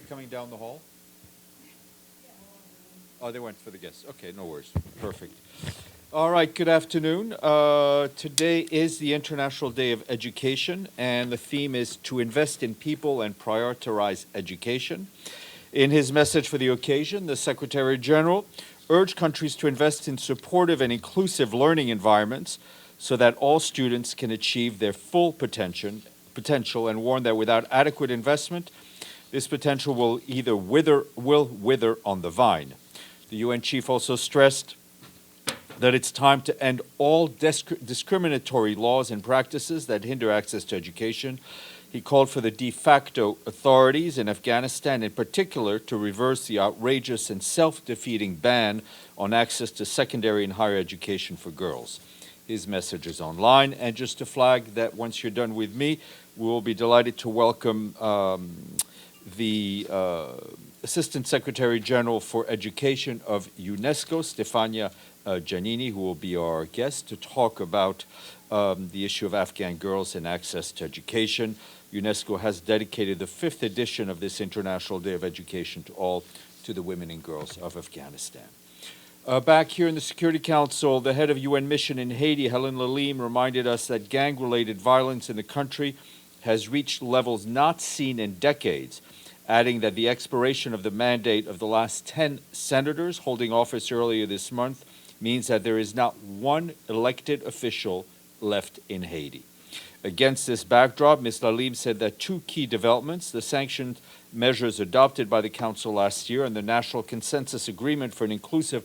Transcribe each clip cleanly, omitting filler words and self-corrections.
coming down the hall? Oh, they went for the guests. Okay, no worries. Perfect. All right, good afternoon. Today is the International Day of Education, and the theme is to invest in people and prioritize education. In his message for the occasion, the Secretary General urged countries to invest in supportive and inclusive learning environments so that all students can achieve their full potential and warned that without adequate investment, this potential will wither on the vine. The UN chief also stressed that it's time to end all discriminatory laws and practices that hinder access to education. He called for the de facto authorities in Afghanistan in particular to reverse the outrageous and self-defeating ban on access to secondary and higher education for girls. His message is online, and just to flag that once you're done with me, we will be delighted to welcome the Assistant Secretary General for Education of UNESCO, Stefania Giannini, who will be our guest to talk about the issue of Afghan girls and access to education. UNESCO has dedicated the 5th edition of this International Day of Education to the women and girls of Afghanistan. Back here in the Security Council, the head of UN mission in Haiti, Helen Lalim, reminded us that gang-related violence in the country has reached levels not seen in decades, adding that the expiration of the mandate of the last 10 senators holding office earlier this month means that there is not one elected official left in Haiti. Against this backdrop, Ms. Lalim said that two key developments, the sanctions measures adopted by the Council last year and the National Consensus Agreement for an Inclusive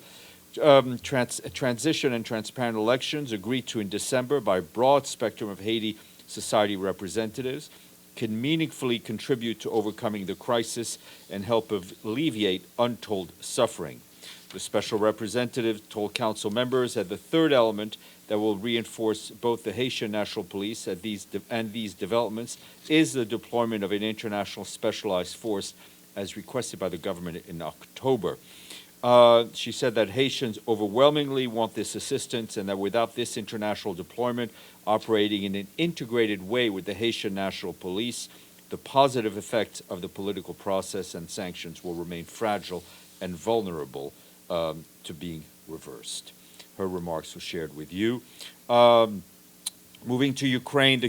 Transition and Transparent Elections agreed to in December by a broad spectrum of Haiti society representatives, can meaningfully contribute to overcoming the crisis and help alleviate untold suffering. The special representative told council members that the third element that will reinforce both the Haitian National Police and these developments is the deployment of an international specialized force as requested by the government in October. She said that Haitians overwhelmingly want this assistance and that without this international deployment operating in an integrated way with the Haitian National Police, the positive effects of the political process and sanctions will remain fragile and vulnerable to being reversed. Her remarks were shared with you. Moving to Ukraine,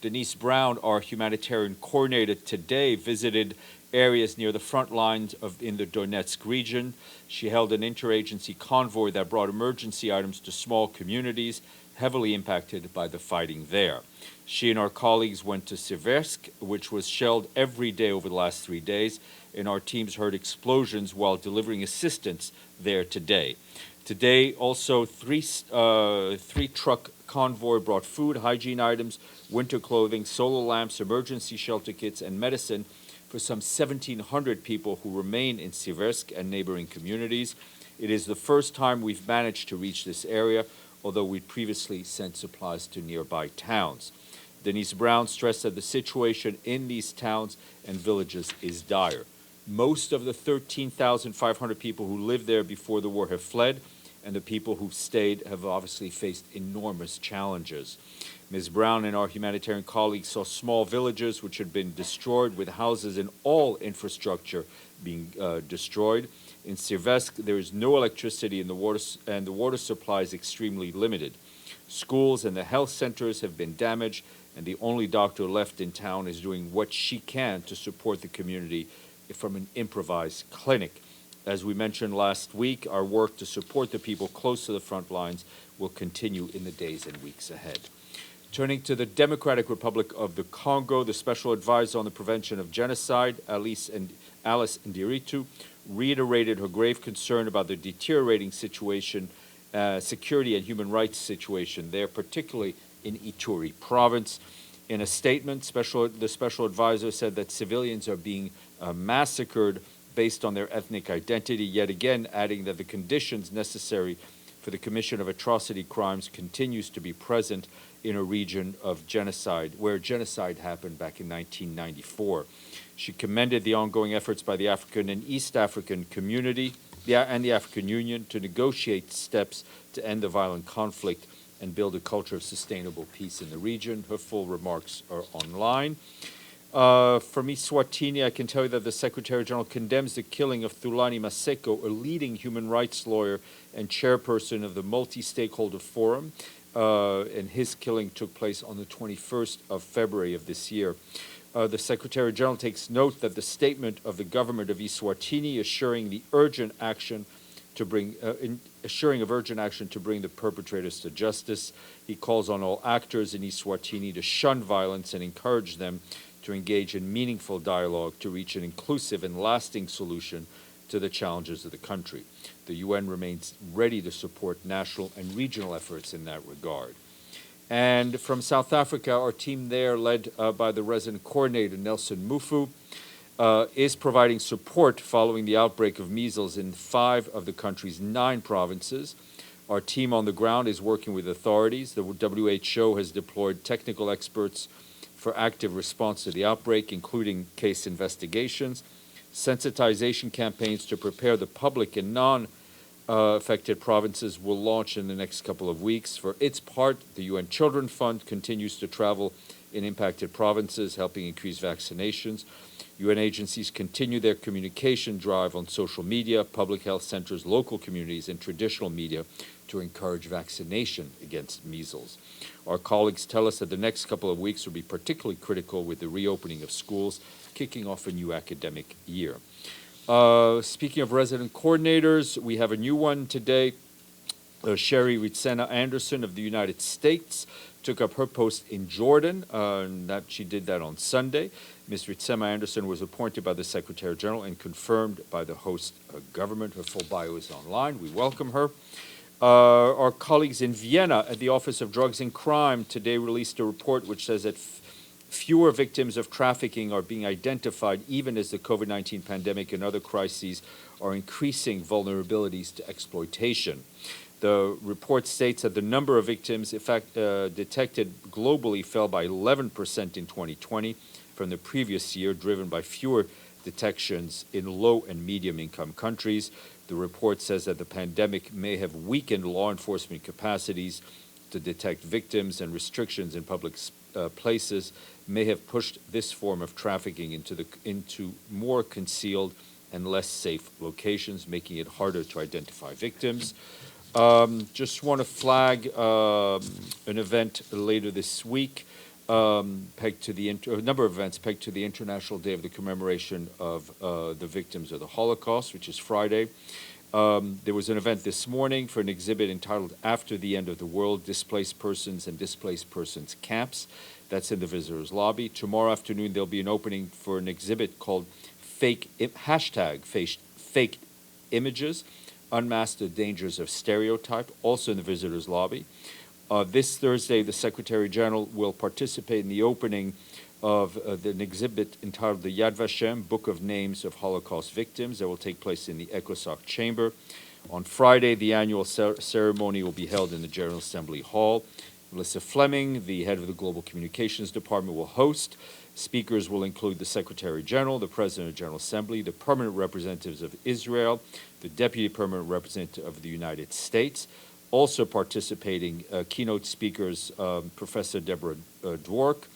Denise Brown, our humanitarian coordinator today, visited areas near the front lines in the Donetsk region. She held an interagency convoy that brought emergency items to small communities heavily impacted by the fighting there. She and our colleagues went to Siversk, which was shelled every day over the last 3 days, and our teams heard explosions while delivering assistance there today. Today, also, three-truck convoy brought food, hygiene items, winter clothing, solar lamps, emergency shelter kits, and medicine for some 1,700 people who remain in Siversk and neighboring communities. It is the first time we've managed to reach this area, although we'd previously sent supplies to nearby towns. Denise Brown stressed that the situation in these towns and villages is dire. Most of the 13,500 people who lived there before the war have fled, and the people who've stayed have obviously faced enormous challenges. Ms. Brown and our humanitarian colleagues saw small villages which had been destroyed, with houses and all infrastructure being destroyed. In Siversk, there is no electricity and the water supply is extremely limited. Schools and the health centers have been damaged, and the only doctor left in town is doing what she can to support the community from an improvised clinic. As we mentioned last week, our work to support the people close to the front lines will continue in the days and weeks ahead. Turning to the Democratic Republic of the Congo, the Special Advisor on the Prevention of Genocide, Alice Ndiritu, reiterated her grave concern about the deteriorating situation, security and human rights situation there, particularly in Ituri province. In a statement, the Special Advisor said that civilians are being massacred based on their ethnic identity, yet again adding that the conditions necessary for the commission of atrocity crimes continues to be present in a region of genocide, where genocide happened back in 1994. She commended the ongoing efforts by the African and East African community and the African Union to negotiate steps to end the violent conflict and build a culture of sustainable peace in the region. Her full remarks are online. From Eswatini, I can tell you that the Secretary General condemns the killing of Thulani Maseko, a leading human rights lawyer and chairperson of the Multi-Stakeholder Forum, and his killing took place on the 21st of February of this year. The Secretary General takes note that the statement of the government of Eswatini assuring urgent action to bring the perpetrators to justice. He calls on all actors in Eswatini to shun violence and encourage them to engage in meaningful dialogue to reach an inclusive and lasting solution to the challenges of the country. The UN remains ready to support national and regional efforts in that regard. And from South Africa, our team there, led by the resident coordinator, Nelson Mufu, is providing support following the outbreak of measles in 5 of the country's 9 provinces. Our team on the ground is working with authorities. The WHO has deployed technical experts for active response to the outbreak, including case investigations, sensitization campaigns to prepare the public in affected provinces will launch in the next couple of weeks. For its part, the UN Children Fund continues to travel in impacted provinces, helping increase vaccinations. UN agencies continue their communication drive on social media, public health centers, local communities, and traditional media to encourage vaccination against measles. Our colleagues tell us that the next couple of weeks will be particularly critical with the reopening of schools, kicking off a new academic year. Speaking of resident coordinators, we have a new one today. Sherry Ritsena Anderson of the United States took up her post in Jordan, and that she did that on Sunday. Ms. Ritsena Anderson was appointed by the Secretary General and confirmed by the host government. Her full bio is online. We welcome her. Our colleagues in Vienna at the Office of Drugs and Crime today released a report which says that fewer victims of trafficking are being identified, even as the COVID-19 pandemic and other crises are increasing vulnerabilities to exploitation. The report states that the number of victims, in fact, detected globally fell by 11% in 2020 from the previous year, driven by fewer detections in low and medium income countries. The report says that the pandemic may have weakened law enforcement capacities to detect victims, and restrictions in public places may have pushed this form of trafficking into more concealed and less safe locations, making it harder to identify victims. Just want to flag an event later this week, pegged to a number of events pegged to the International Day of the Commemoration of the Victims of the Holocaust, which is Friday. There was an event this morning for an exhibit entitled After the End of the World, Displaced Persons and Displaced Persons Camps. That's in the visitors lobby. Tomorrow afternoon, there'll be an opening for an exhibit called Fake Images, Unmask the Dangers of Stereotype, also in the visitors lobby. This Thursday, the Secretary General will participate in the opening of an exhibit entitled The Yad Vashem, Book of Names of Holocaust Victims, that will take place in the ECOSOC chamber. On Friday, the annual ceremony will be held in the General Assembly Hall. Melissa Fleming, the head of the Global Communications Department, will host. Speakers will include the Secretary General, the President of the General Assembly, the permanent representatives of Israel, the Deputy Permanent Representative of the United States. Also participating keynote speakers, Professor Deborah Dwork,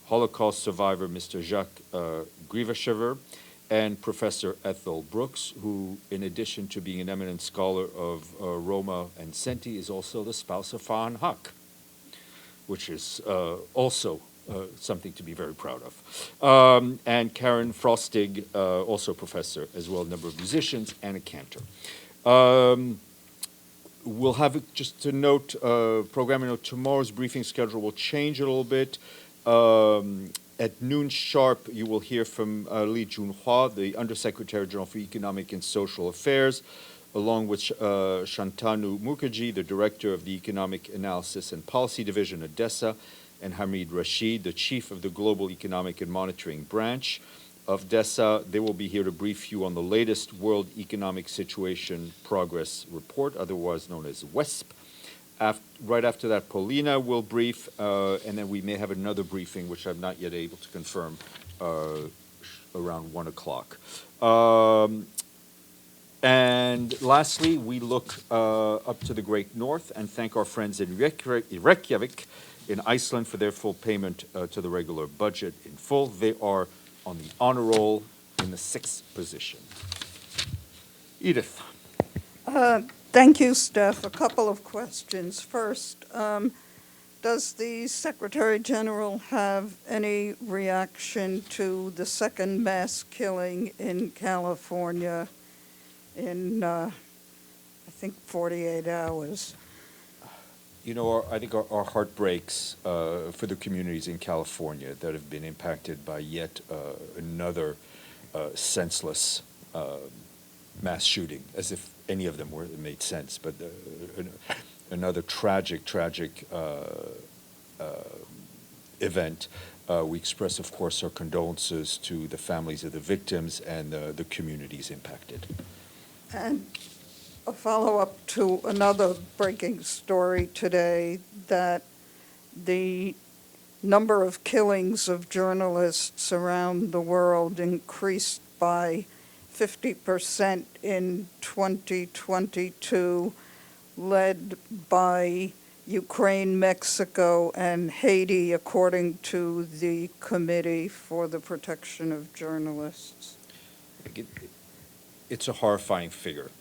Holocaust survivor Mr. Jacques Grivashever, and Professor Ethel Brooks, who, in addition to being an eminent scholar of Roma and Sinti, is also the spouse of Farhan Haq, which is also something to be very proud of. And Karen Frostig, also professor, as well, a number of musicians, and a cantor. We'll have, just to note, programming note, tomorrow's briefing schedule will change a little bit. At noon sharp, you will hear from Li Junhua, the Undersecretary General for Economic and Social Affairs, along with Shantanu Mukherjee, the Director of the Economic Analysis and Policy Division at DESA, and Hamid Rashid, the Chief of the Global Economic and Monitoring Branch of DESA. They will be here to brief you on the latest World Economic Situation Progress Report, otherwise known as WESP. Right after that, Paulina will brief, and then we may have another briefing, which I'm not yet able to confirm, around 1 o'clock. And lastly, we look up to the great north and thank our friends in Reykjavik in Iceland for their full payment to the regular budget in full. They are on the honor roll in the 6th position. Edith. Thank you, Steph. A couple of questions. First, does the Secretary General have any reaction to the second mass killing in California in, I think, 48 hours? You know, I think our heart breaks for the communities in California that have been impacted by yet another senseless mass shooting, as if any of them made sense, but another tragic event. We express, of course, our condolences to the families of the victims and the communities impacted. And a follow-up to another breaking story today, that the number of killings of journalists around the world increased by 50% in 2022, led by Ukraine, Mexico, and Haiti, according to the Committee for the Protection of Journalists. It's a horrifying figure,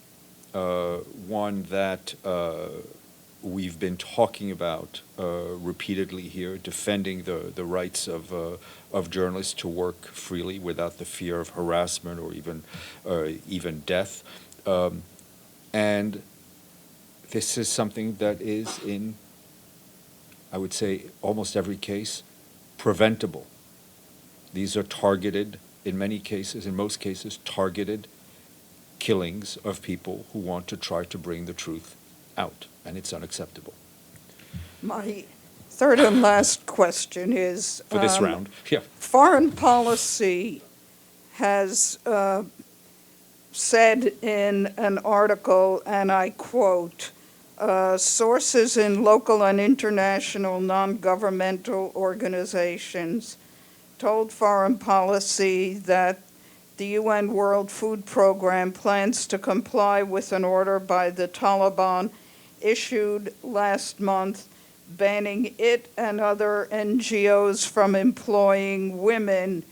one that we've been talking about repeatedly here, defending the rights of journalists to work freely without the fear of harassment or even death. And this is something that is in, I would say, almost every case, preventable. These are targeted, in many cases, in most cases, targeted killings of people who want to try to bring the truth out, and it's unacceptable. My third and last question is... For this round, yeah. Foreign policy has said in an article, and I quote, sources in local and international non-governmental organizations told Foreign Policy that the UN World Food Program plans to comply with an order by the Taliban issued last month banning it and other NGOs from employing women,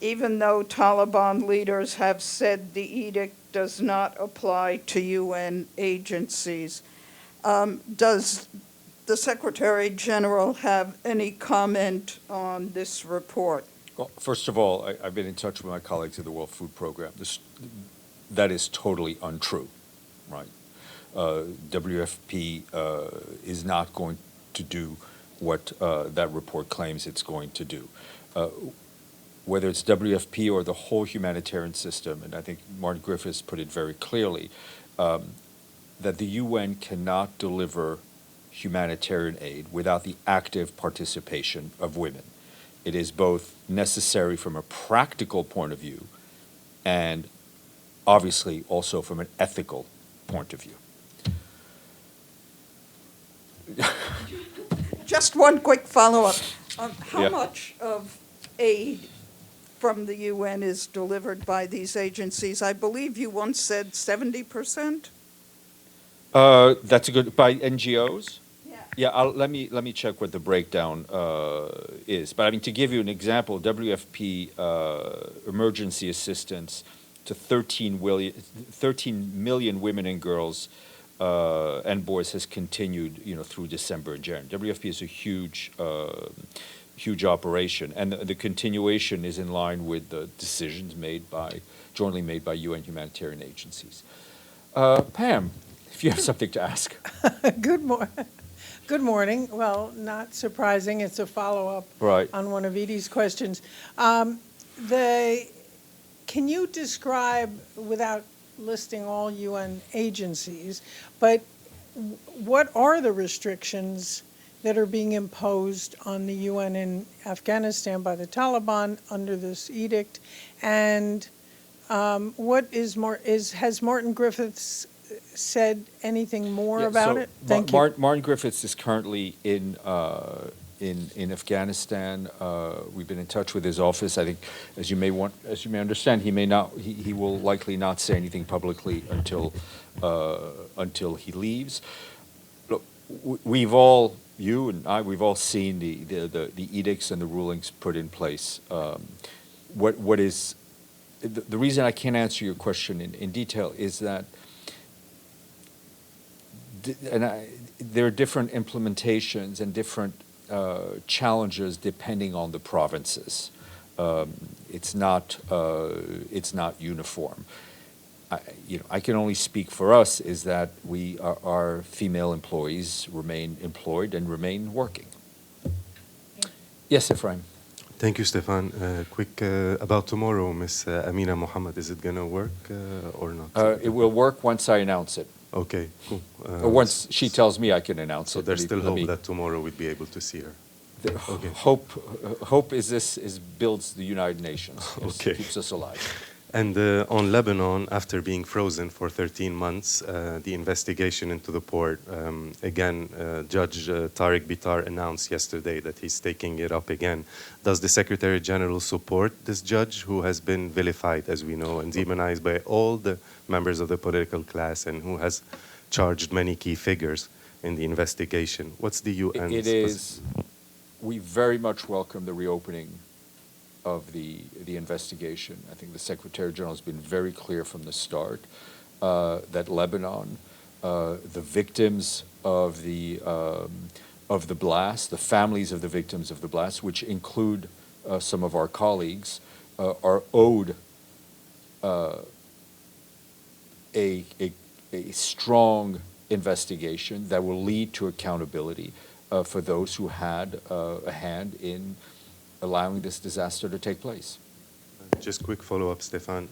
even though Taliban leaders have said the edict does not apply to UN agencies. Does the Secretary General have any comment on this report? Well, first of all, I've been in touch with my colleagues at the World Food Program. That is totally untrue, right? WFP is not going to do what that report claims it's going to do. Whether it's WFP or the whole humanitarian system, and I think Martin Griffiths put it very clearly, that the UN cannot deliver humanitarian aid without the active participation of women. It is both necessary from a practical point of view and obviously also from an ethical point of view. Just one quick follow-up. How Yeah. much of aid from the UN is delivered by these agencies? I believe you once said 70%? That's a good, by NGOs? Yeah. Yeah, let me check what the breakdown is. But I mean, to give you an example, WFP emergency assistance to 13 million women and girls and boys has continued, through December and January. WFP is a huge operation, and the continuation is in line with the decisions jointly made by UN humanitarian agencies. Pam, if you have something to ask. Good morning. Well, not surprising. It's a follow-up Right. on one of Edie's questions. Can you describe, without listing all UN agencies, but what are the restrictions that are being imposed on the UN in Afghanistan by the Taliban under this edict? And has Martin Griffiths said anything more about it? Thank you. Martin Griffiths is currently in in Afghanistan. We've been in touch with his office. I think, as you may understand, he will likely not say anything publicly until he leaves. Look, we've all, you and I, we've all seen the edicts and the rulings put in place. What is the reason I can't answer your question in detail is that there are different implementations and different challenges depending on the provinces. It's not uniform. I can only speak for us is that our female employees remain employed and remain working. Yes, Ephraim. Thank you, Stefan. Quick about tomorrow, Miss Amina Mohammed. Is it going to work or not? It will work once I announce it. Okay, cool. Or once she tells me I can announce so it. there's still hope that tomorrow we'd be able to see her. Okay. Hope builds the United Nations. Okay. Keeps us alive. And on Lebanon, after being frozen for 13 months, the investigation into the port, again, Judge Tariq Bitar announced yesterday that he's taking it up again. Does the Secretary General support this judge who has been vilified, as we know, and demonized by all the members of the political class and who has charged many key figures in the investigation? What's the UN's we very much welcome the reopening of the investigation. I think the Secretary General has been very clear from the start that Lebanon, the victims of the blast, the families of the victims of the blast, which include some of our colleagues, are owed a strong investigation that will lead to accountability for those who had a hand in allowing this disaster to take place. Just quick follow-up, Stefan.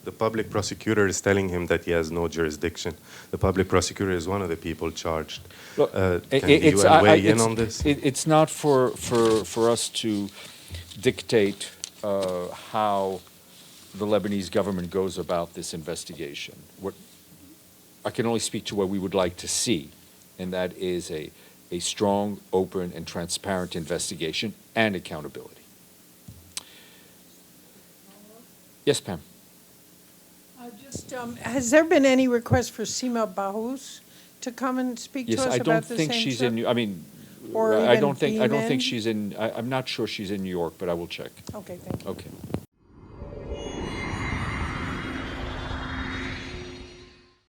The public prosecutor is telling him that he has no jurisdiction. The public prosecutor is one of the people charged. Look, can the UN weigh in on this? It's not for us to dictate how the Lebanese government goes about this investigation. I can only speak to what we would like to see, and that is a strong, open, and transparent investigation and accountability. Yes, Pam. Has there been any request for Sima Bahous to come and speak to Yes, us I about don't the think same she's stuff? in. I mean, Or I even don't think Beeman? she's in. I'm not sure she's in New York, but I will check. Okay, thank you. Okay.